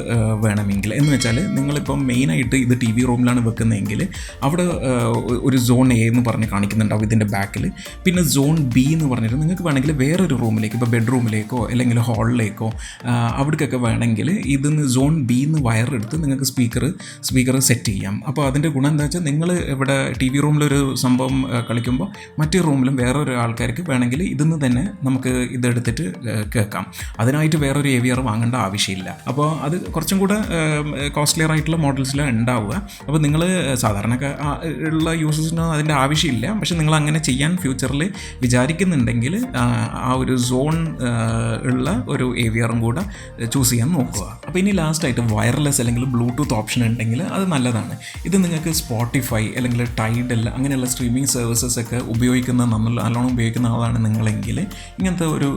[SPEAKER 1] വേണമെങ്കിൽ എന്ന് വെച്ചാൽ നിങ്ങളിപ്പം മെയിനായിട്ട് ഇത് TV റൂമിലാണ് വെക്കുന്നതെങ്കിൽ അവിടെ ഒരു സോൺ A എന്ന് പറഞ്ഞ് കാണിക്കുന്നുണ്ടാവും ഇതിൻ്റെ ബാക്കിൽ. പിന്നെ സോൺ B എന്ന് പറഞ്ഞിട്ട് നിങ്ങൾക്ക് വേണമെങ്കിൽ വേറൊരു റൂമിലേക്ക്, ഇപ്പോൾ ബെഡ്റൂമിലേക്കോ അല്ലെങ്കിൽ ഹാളിലേക്കോ അവിടേക്കൊക്കെ വേണമെങ്കിൽ ഇതിന്ന് സോൺ B എന്ന് വയറെടുത്ത് നിങ്ങൾക്ക് സ്പീക്കർ സെറ്റ് ചെയ്യാം. അപ്പോൾ അതിൻ്റെ ഗുണം എന്താ വെച്ചാൽ നിങ്ങൾ ഇവിടെ TV റൂമിലൊരു സംഭവം കളിക്കുമ്പോൾ മറ്റേ റൂമിലും വേറൊരു ആൾക്കാർക്ക് വേണമെങ്കിൽ ഇതിന്ന് തന്നെ നമുക്ക് ഇതെടുത്തിട്ട് കേൾക്കാം. അതിനായിട്ട് വേറൊരു AVR വാങ്ങേണ്ട ആവശ്യമില്ല. അപ്പോൾ അത് കുറച്ചും കൂടെ കോസ്റ്റ്ലിയർ ആയിട്ടുള്ള മോഡൽസിലാണ് ഉണ്ടാവുക. അപ്പോൾ നിങ്ങൾ സാധാരണ ഉള്ള യൂസേഴ്സിനോ അതിൻ്റെ ആവശ്യമില്ല. പക്ഷെ നിങ്ങൾ അങ്ങനെ ചെയ്യാൻ ഫ്യൂച്ചറിൽ വിചാരിക്കുന്നുണ്ടെങ്കിൽ ആ ഒരു സോൺ ഉള്ള ഒരു AVRും കൂടെ ചൂസ് ചെയ്യാൻ നോക്കുക. അപ്പോൾ ഇനി ലാസ്റ്റായിട്ട് വയർലെസ് അല്ലെങ്കിൽ ബ്ലൂടൂത്ത് ഓപ്ഷൻ ഉണ്ടെങ്കിൽ അത് നല്ലതാണ്. ഇത് നിങ്ങൾക്ക് സ്പോട്ടിഫൈ അല്ലെങ്കിൽ ടൈഡൽ അങ്ങനെയുള്ള സ്ട്രീമിംഗ് സർവീസസ് ഒക്കെ നല്ലോണം ഉപയോഗിക്കുന്ന ആളാണ് നിങ്ങളെങ്കിൽ ഇങ്ങനത്തെ ഒരു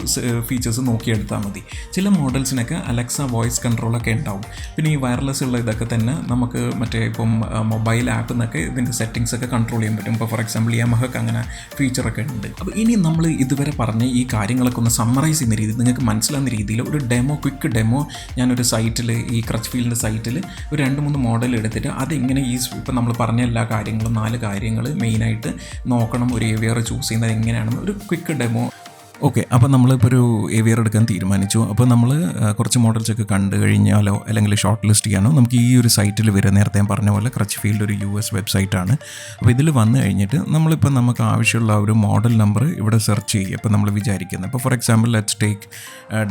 [SPEAKER 1] ഫീച്ചേഴ്സ് നോക്കിയെടുത്താൽ മതി. ചില മോഡൽസിനൊക്കെ അലക്സ വോയിസ് കൺട്രോളൊക്കെ ഉണ്ടാവും. പിന്നെ ഈ വയർലെസ് ഉള്ള ഇതൊക്കെ തന്നെ നമുക്ക് മറ്റേ ഇപ്പം മൊബൈൽ ആപ്പിൽ നിന്നൊക്കെ ഇതിൻ്റെ സെറ്റിങ്സ് ഒക്കെ കൺട്രോൾ ചെയ്യാൻ പറ്റും. ഇപ്പോൾ ഫോർ എക്സാമ്പിൾ യമഹക്ക് അങ്ങനെ ഫീച്ചറൊക്കെ ഉണ്ട്. അപ്പോൾ ഇനി നമ്മൾ ഇതുവരെ പറഞ്ഞ ഈ കാര്യങ്ങളൊക്കെ ഒന്ന് സമ്മറൈസ് ചെയ്യുന്ന രീതിയിൽ നിങ്ങൾക്ക് മനസ്സിലാവുന്ന രീതിയിൽ ഒരു ക്വിക്ക് ഡെമോ ഞാനൊരു സൈറ്റിൽ ഈ ക്രച്ച്ഫീൽഡിൻ്റെ സൈറ്റിൽ ഒരു 2-3 മോഡൽ എടുത്തിട്ട് അതെങ്ങനെ ഇപ്പം നമ്മൾ പറഞ്ഞ എല്ലാ കാര്യങ്ങളും 4 കാര്യങ്ങൾ മെയിനായിട്ട് നോക്കണം ഒരു AVR ചൂസ് ചെയ്യുന്നത് എങ്ങനെയാണെന്ന് ഒരു ക്വിക്ക് ഡെമോ. ഓക്കെ, അപ്പോൾ നമ്മളിപ്പോൾ ഒരു AVR എടുക്കാൻ തീരുമാനിച്ചു. അപ്പോൾ നമ്മൾ കുറച്ച് മോഡൽസൊക്കെ കണ്ടു കഴിഞ്ഞാലോ അല്ലെങ്കിൽ ഷോർട്ട് ലിസ്റ്റ് ചെയ്യാനോ നമുക്ക് ഈ ഒരു സൈറ്റിൽ വരെ നേരത്തെ ഞാൻ പറഞ്ഞ പോലെ ക്രച്ച്ഫീൽഡ് ഒരു US വെബ്സൈറ്റാണ്. അപ്പോൾ ഇതിൽ വന്നു കഴിഞ്ഞിട്ട് നമ്മളിപ്പോൾ നമുക്ക് ആവശ്യമുള്ള ഒരു മോഡൽ നമ്പർ ഇവിടെ സെർച്ച് ചെയ്യുക. ഇപ്പോൾ നമ്മൾ വിചാരിക്കുന്നത് ഇപ്പോൾ for example let's take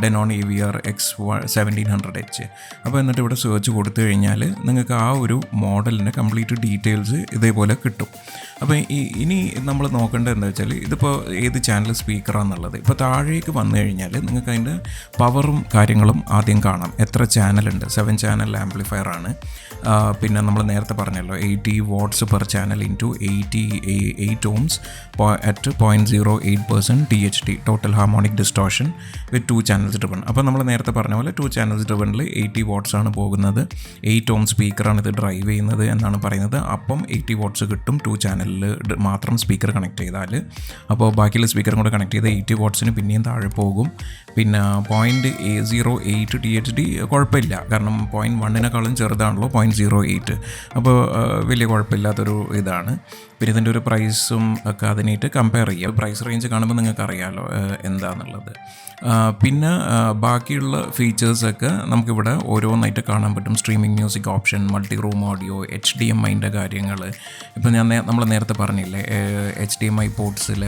[SPEAKER 1] Denon AVR X1700H. അപ്പോൾ എന്നിട്ട് ഇവിടെ സെർച്ച് കൊടുത്തു കഴിഞ്ഞാൽ നിങ്ങൾക്ക് ആ ഒരു മോഡലിൻ്റെ കംപ്ലീറ്റ് ഡീറ്റെയിൽസ് ഇതേപോലെ കിട്ടും. അപ്പോൾ ഇനി നമ്മൾ നോക്കേണ്ടത് എന്താ വെച്ചാൽ ഇതിപ്പോൾ ഏത് ചാനൽ സ്പീക്കറാണെന്നുള്ളത്. ഇപ്പോൾ താഴേക്ക് വന്നു കഴിഞ്ഞാൽ നിങ്ങൾക്ക് അതിൻ്റെ പവറും കാര്യങ്ങളും ആദ്യം കാണാം. എത്ര ചാനലുണ്ട്, 7 ചാനൽ ആംപ്ലിഫയർ ആണ്. പിന്നെ നമ്മൾ നേരത്തെ പറഞ്ഞല്ലോ 80 watts per channel into 88 ohms at 0.08% THD total harmonic distortion with 2 channels driven. അപ്പോൾ നമ്മൾ നേരത്തെ പറഞ്ഞ പോലെ 2 channels drivenൽ 80 watts ആണ് പോകുന്നത്. 8 ohm സ്പീക്കറാണ് ഇത് ഡ്രൈവ് ചെയ്യുന്നത് എന്നാണ് പറയുന്നത്. അപ്പം 80 watts കിട്ടും 2 ചാനലിൽ മാത്രം സ്പീക്കർ കണക്ട് ചെയ്താൽ. അപ്പോൾ ബാക്കിയുള്ള സ്പീക്കറും കൂടെ കണക്ട് ചെയ്ത് 80 wattsന് പിന്നെയും താഴെ പോകും. പിന്നെ 0.08 THD കുഴപ്പമില്ല, കാരണം 0.1 ചെറുതാണല്ലോ 0.08. അപ്പോൾ വലിയ കുഴപ്പമില്ലാത്തൊരു ഇതാണ്. പിന്നെ ഇതിൻ്റെ ഒരു പ്രൈസും ഒക്കെ അതിനായിട്ട് കമ്പയർ ചെയ്യുക. പ്രൈസ് റേഞ്ച് കാണുമ്പോൾ നിങ്ങൾക്ക് അറിയാമല്ലോ എന്താണെന്നുള്ളത്. പിന്നെ ബാക്കിയുള്ള ഫീച്ചേഴ്സൊക്കെ നമുക്കിവിടെ ഓരോന്നായിട്ട് കാണാൻ പറ്റും. Streaming music option, multi room audio, HDMIൻ്റെ കാര്യങ്ങൾ. ഇപ്പോൾ നമ്മൾ നേരത്തെ പറഞ്ഞില്ലേ HDMI പോർട്സിൽ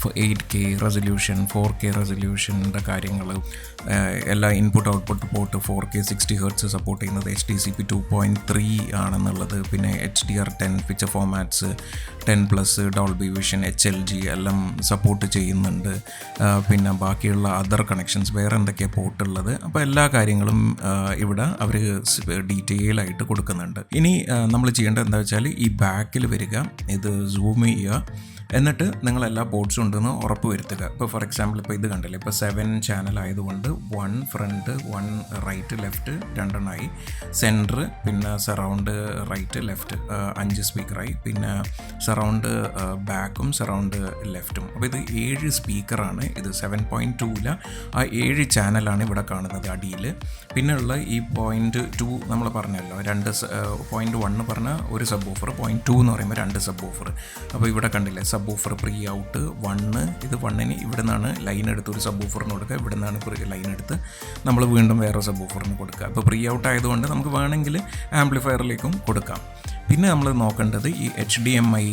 [SPEAKER 1] 8K റെസൊല്യൂഷൻ, 4K റെസൊല്യൂഷൻ്റെ കാര്യങ്ങൾ, എല്ലാ input output port 4K 60 Hz support ചെയ്യുന്നത്, HDCP 2.3 ആണെന്നുള്ളത്. പിന്നെ HDR10 picture formats 10+, Dolby vision, HLG എല്ലാം സപ്പോർട്ട് ചെയ്യുന്നുണ്ട്. പിന്നെ ബാക്കിയുള്ള അതർ കണക്ഷൻസ് വേറെ എന്തൊക്കെയാണ് പോർട്ടുള്ളത്. അപ്പോൾ എല്ലാ കാര്യങ്ങളും ഇവിടെ അവർ ഡീറ്റെയിൽ ആയിട്ട് കൊടുക്കുന്നുണ്ട്. ഇനി നമ്മൾ ചെയ്യേണ്ടത് എന്താ വെച്ചാൽ ഈ ബാക്കിൽ വരിക, ഇത് സൂം ചെയ്യുക, എന്നിട്ട് നിങ്ങൾ എല്ലാ പോർട്സും ഉണ്ടെന്ന് ഉറപ്പ് വരുത്തുക. ഇപ്പോൾ ഫോർ എക്സാമ്പിൾ ഇപ്പോൾ ഇത് കണ്ടില്ലേ, ഇപ്പോൾ 7 ചാനൽ ആയതുകൊണ്ട് 1 ഫ്രണ്ട് 1 റൈറ്റ് ലെഫ്റ്റ് 2 സെൻറ്റർ, പിന്നെ സറൗണ്ട് റൈറ്റ് ലെഫ്റ്റ് 5 സ്പീക്കറായി, പിന്നെ സറൗണ്ട് ബാക്കും സറൗണ്ട് ലെഫ്റ്റും. അപ്പോൾ ഇത് 7 സ്പീക്കറാണ്. ഇത് 7.2 ആ 7 ചാനലാണ് ഇവിടെ കാണുന്നത് അടിയിൽ. പിന്നെയുള്ള ഈ 0.2 നമ്മൾ പറഞ്ഞല്ലോ, 0.1 പറഞ്ഞാൽ ഒരു സബ് ഓഫർ, 0.2 എന്ന് പറയുമ്പോൾ 2 സബ് ഓഫർ. അപ്പോൾ ഇവിടെ കണ്ടില്ലേ സബ് ഓഫർ പ്രീ ഔട്ട് 1, ഇത് 1ന് ഇവിടെ നിന്നാണ് ലൈൻ എടുത്ത് ഒരു സബ് ഓഫറിന് കൊടുക്കുക, ഇവിടെ നിന്നാണ് ലൈൻ എടുത്ത് നമ്മൾ വീണ്ടും വേറെ സബ് ഓഫറിന് കൊടുക്കുക. അപ്പോൾ പ്രീ ഔട്ട് ആയതുകൊണ്ട് നമുക്ക് വേണമെങ്കിൽ ആംപ്ലിഫയറിലേക്കും കൊടുക്കാം. പിന്നെ നമ്മൾ നോക്കേണ്ടത് ഈ HDMI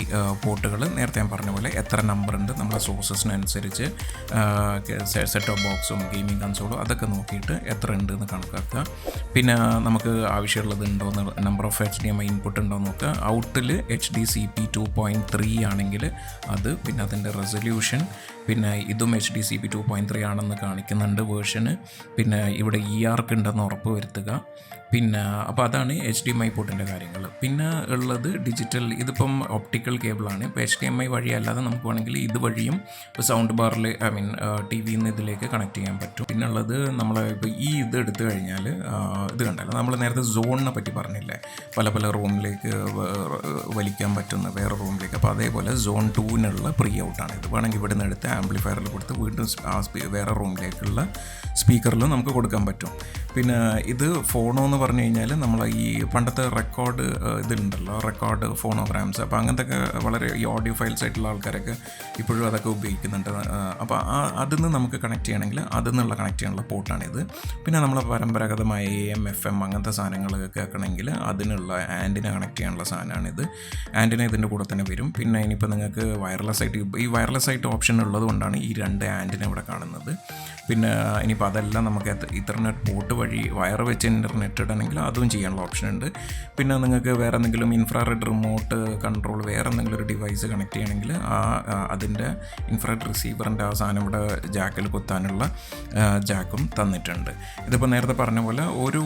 [SPEAKER 1] പോർട്ടുകൾ നേരത്തെ ഞാൻ പറഞ്ഞ പോലെ എത്ര നമ്പർ ഉണ്ട് നമ്മുടെ സോഴ്സസിനനുസരിച്ച് സെറ്റ് ഓഫ് ബോക്സും ഗെയിമിംഗ് കൺസോളും അതൊക്കെ നോക്കിയിട്ട് എത്ര ഉണ്ട് എന്ന് കണക്കാക്കുക. പിന്നെ നമുക്ക് ആവശ്യമുള്ളത് ഉണ്ടോ എന്ന് നമ്പർ ഓഫ് HDMI ഇൻപുട്ട് ഉണ്ടോ എന്ന് നോക്കുക. ഔട്ടിൽ HDCP 2.3 ആണെങ്കിൽ അത്, പിന്നെ അതിൻ്റെ റെസൊല്യൂഷൻ, പിന്നെ ഇതും HDCP 2.3 ആണെന്ന് കാണിക്കുന്നുണ്ട് വേർഷന്. പിന്നെ ഇവിടെ EARC ഉണ്ടെന്ന് ഉറപ്പ് വരുത്തുക. പിന്നെ അപ്പോൾ അതാണ് HDMI പോർട്ടിൻ്റെ കാര്യങ്ങൾ. പിന്നെ ഉള്ളത് ഡിജിറ്റൽ, ഇതിപ്പം ഒപ്റ്റിക്കൽ കേബിളാണ്. ഇപ്പോൾ HDMI വഴി അല്ലാതെ നമുക്ക് വേണമെങ്കിൽ ഇതുവഴിയും സൗണ്ട് ബാറിൽ TV-യിൽ നിന്ന് ഇതിലേക്ക് കണക്ട് ചെയ്യാൻ പറ്റും. പിന്നെ ഉള്ളത് നമ്മൾ ഇപ്പോൾ ഇത് എടുത്തു കഴിഞ്ഞാൽ ഇത് കണ്ടല്ലോ, നമ്മൾ നേരത്തെ സോണിനെ പറ്റി പറഞ്ഞില്ലേ, പല പല റൂമിലേക്ക് വലിക്കാൻ പറ്റുന്ന വേറെ റൂമിലേക്ക്. അപ്പോൾ അതേപോലെ സോൺ 2-നുള്ള പ്രീ ഔട്ടാണ് ഇത്. വേണമെങ്കിൽ ഇവിടെ നിന്ന് എടുത്ത് ആംപ്ലിഫയറിൽ കൊടുത്ത് വീണ്ടും വേറെ റൂമിലേക്കുള്ള സ്പീക്കറിൽ നമുക്ക് കൊടുക്കാൻ പറ്റും. പിന്നെ ഇത് ഫോണോ എന്ന് പറഞ്ഞു കഴിഞ്ഞാൽ നമ്മൾ ഈ പണ്ടത്തെ റെക്കോർഡ് ഇതുണ്ടല്ലോ, റെക്കോർഡ് ഫോണോഗ്രാംസ്, അപ്പോൾ അങ്ങനത്തെ വളരെ ഈ ഓഡിയോ ഫയൽസ് ആയിട്ടുള്ള ആൾക്കാരൊക്കെ ഇപ്പോഴും അതൊക്കെ ഉപയോഗിക്കുന്നുണ്ട്. അപ്പോൾ അതിൽ നിന്ന് നമുക്ക് കണക്ട് ചെയ്യണമെങ്കിൽ അതിൽ നിന്നുള്ള കണക്ട് ചെയ്യാനുള്ള പോർട്ടാണിത്. പിന്നെ നമ്മൾ പരമ്പരാഗതമായ AM FM അങ്ങനത്തെ സാധനങ്ങൾ കേൾക്കണമെങ്കിൽ അതിനുള്ള ആൻറ്റിന കണക്ട് ചെയ്യാനുള്ള സാധനമാണിത്. ആൻറ്റിന ഇതിൻ്റെ കൂടെ തന്നെ വരും. പിന്നെ ഇനിയിപ്പോൾ നിങ്ങൾക്ക് വയർലെസ് ആയിട്ട് ഓപ്ഷൻ ഉള്ളത് കൊണ്ടാണ് ഈ 2 ആൻറ്റിന ഇവിടെ കാണുന്നത്. പിന്നെ ഇനിയിപ്പോൾ അതെല്ലാം നമുക്ക് ഇഥർനെറ്റ് പോർട്ട് വഴി വയർ വെച്ച് ഇൻ്റർനെറ്റ് ഇടണമെങ്കിൽ അതും ചെയ്യാനുള്ള ഓപ്ഷൻ ഉണ്ട്. പിന്നെ നിങ്ങൾക്ക് വേറെ എന്തെങ്കിലും ഇൻഫ്രാറെഡ് റിമോട്ട് കൺട്രോൾ വേറെ എന്തെങ്കിലും ഒരു ഡിവൈസ് കണക്ട് ചെയ്യണമെങ്കിൽ അതിൻ്റെ ഇൻഫ്രാറെഡ് റിസീവറിൻ്റെ ആ സാധനം ഇവിടെ ജാക്കിൽ കുത്താനുള്ള ജാക്കും തന്നിട്ടുണ്ട്. ഇതിപ്പോൾ നേരത്തെ പറഞ്ഞ പോലെ ഒരു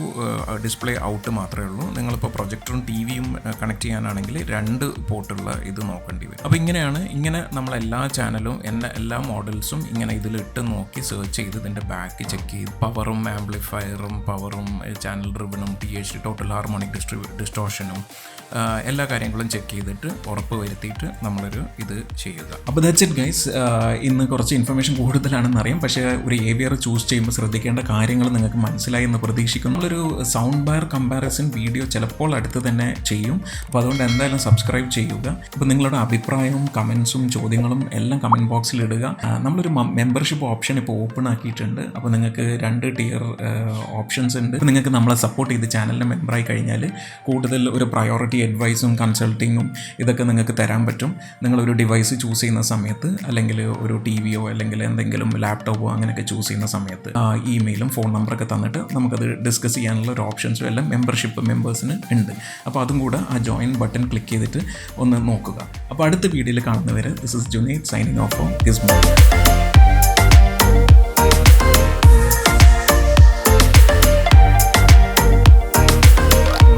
[SPEAKER 1] ഡിസ്പ്ലേ ഔട്ട് മാത്രമേ ഉള്ളൂ. നിങ്ങളിപ്പോൾ പ്രൊജക്ടറും TV-യും കണക്ട് ചെയ്യാനാണെങ്കിൽ 2 പോർട്ടുള്ള ഇത് നോക്കേണ്ടി വരും. അപ്പോൾ ഇങ്ങനെ നമ്മളെല്ലാ ചാനലും എല്ലാ മോഡൽസും ഇങ്ങനെ ഇതിലിട്ട് നോക്കി സെർച്ച് ചെയ്ത് ഇതിൻ്റെ ബാക്ക് ചെക്ക് ചെയ്ത് പവറും ആംപ്ലിഫയറും പവറും ചാനൽ ഡ്രിവണും THD ടോട്ടൽ ഹാർമോണിക് ഡിസ്റ്റോർഷനും എല്ലാ കാര്യങ്ങളും ചെക്ക് ചെയ്തിട്ട് ഉറപ്പ് വരുത്തിയിട്ട് നമ്മളൊരു ഇത് ചെയ്യുക. അപ്പോൾ ദാറ്റ്സ് ഇറ്റ് ഗൈസ്. ഇന്ന് കുറച്ച് ഇൻഫർമേഷൻ കൂടുതലാണെന്നറിയാം, പക്ഷേ ഒരു AVR ചൂസ് ചെയ്യുമ്പോൾ ശ്രദ്ധിക്കേണ്ട കാര്യങ്ങൾ നിങ്ങൾക്ക് മനസ്സിലായി എന്ന് പ്രതീക്ഷിക്കുന്നു. ഒരു സൗണ്ട് ബാർ കമ്പാരിസൺ വീഡിയോ ചിലപ്പോൾ അടുത്ത് തന്നെ ചെയ്യും. അപ്പോൾ അതുകൊണ്ട് എന്തായാലും സബ്സ്ക്രൈബ് ചെയ്യുക. അപ്പോൾ നിങ്ങളുടെ അഭിപ്രായവും കമൻസും ചോദ്യങ്ങളും എല്ലാം കമൻറ്റ് ബോക്സിൽ ഇടുക. നമ്മളൊരു മെമ്പർഷിപ്പ് ഓപ്ഷൻ ഇപ്പോൾ ഓപ്പൺ ആക്കിയിട്ടുണ്ട്. അപ്പോൾ നിങ്ങൾക്ക് 2 ടിയർ ഓപ്ഷൻസ് ഉണ്ട്. അപ്പോൾ നിങ്ങൾക്ക് നമ്മളെ സപ്പോർട്ട് ചെയ്ത് ചാനലിൻ്റെ മെമ്പറായി കഴിഞ്ഞാൽ കൂടുതൽ ഒരു പ്രയോറിറ്റി അഡ്വൈസും കൺസൾട്ടിങ്ങും ഇതൊക്കെ നിങ്ങൾക്ക് തരാൻ പറ്റും. നിങ്ങളൊരു ഡിവൈസ് ചൂസ് ചെയ്യുന്ന സമയത്ത്, അല്ലെങ്കിൽ ഒരു TV-യോ അല്ലെങ്കിൽ എന്തെങ്കിലും ലാപ്ടോപ്പോ അങ്ങനെയൊക്കെ ചൂസ് ചെയ്യുന്ന സമയത്ത് ഇമെയിലും ഫോൺ നമ്പറൊക്കെ തന്നിട്ട് നമുക്കത് ഡിസ്കസ് ചെയ്യാനുള്ള ഒരു ഓപ്ഷൻസും എല്ലാം മെമ്പേഴ്സിന് ഉണ്ട്. അപ്പോൾ അതും കൂടെ ആ ജോയിൻ ബട്ടൺ ക്ലിക്ക് ചെയ്തിട്ട് ഒന്ന് നോക്കുക. അപ്പോൾ അടുത്ത വീഡിയോയിൽ കാണുന്നവരെ this is Junaid signing off from ഗിസ്മോ.